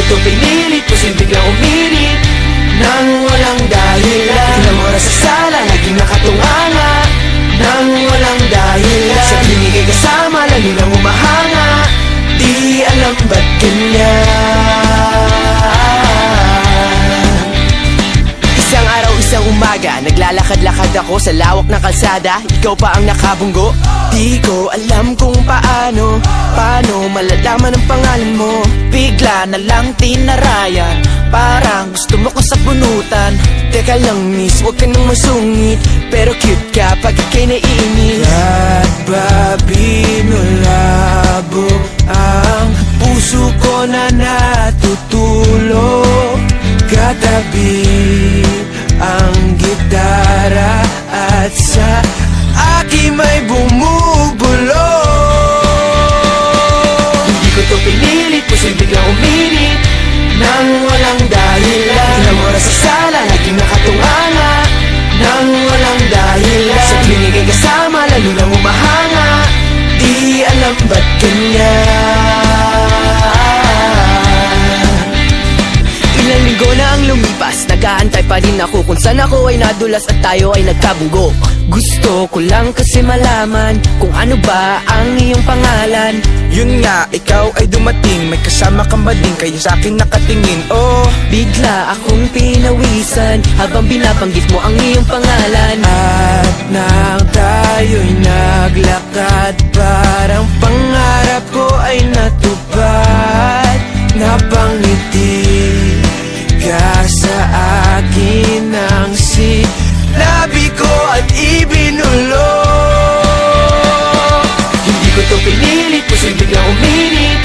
to pinilit, posibleng biglang uminit nang walang dahilan. Ilang oras sa sala, naging nakatunganga nang walang dahilan. Sa klinik ay kasama, lalo nang umahanga, di alam ba't ganyan. Isang araw, isang umaga, naglalakad-lakad ako sa lawak ng kalsada. Ikaw pa ang nakabunggo. Di ko alam kung paano malalaman ang pangalan mo. Bigla na lang tinarayan, parang gusto mo kong sabunutan. Teka lang miss, huwag ka nang masungit, pero cute ka pag ika'y naiinit. At babinulabo ang puso ko na natutulog. Katabi ang gitara at sa aking may bumubulong. Hindi ko to pinilit, posibleng biglang uminit nang walang dahilan. Ilang oras sa sala, naging nakatunganga nang walang dahilan. Sa klinik ay kasama, lalo nang umahanga, di alam ba't ganyan. Ilang linggo na ang lumipas, nag-aantay pa rin ako kung saan ako ay nadulas at tayo ay nagkabunggo. Gusto ko lang kasi malaman kung ano ba ang iyong pangalan. Yun nga, ikaw ay dumating, may kasama kang bading, kayo sa akin nakatingin. Oh, Bigla akong pinawisan habang binabanggit mo ang iyong pangalan. At nang tayo'y naglakad, parang pangarap ko ay natupad. Napangiti ka sa akin ng sinabi ko at ibinulong. Hindi ko to pinilit, posibleng biglang uminit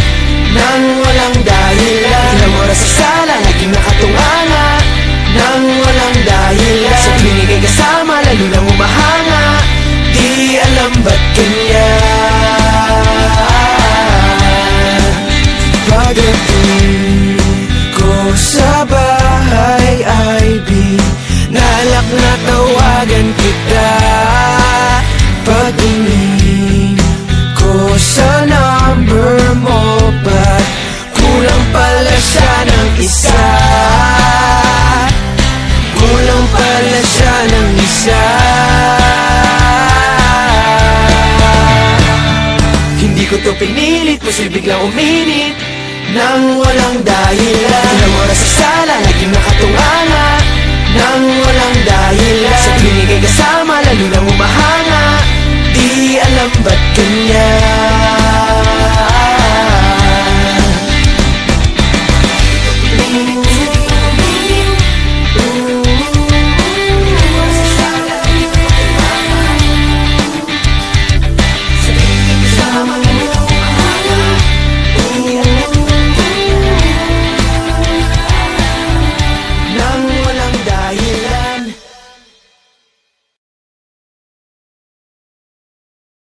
nang walang dahilan. Ilang oras sa sala, naging nakatunganga nang walang dahilan. Sa klinik ay kasama, lalo nang umahanga, di alam ba't ganyan. Pagdating ko sa bahay ay binalak na tawagan kita. Pagtingin ko sa number mo, ba't kulang pala siya ng isa? Kulang pala siya ng isa. Hindi ko to pinilit, posibleng biglang uminit nang walang dahilan. Ilang oras sa sala, naging nakatunganga nang walang dahilan. Sa klinik ay kasama, lalo nang umahanga, di alam ba't ganyan.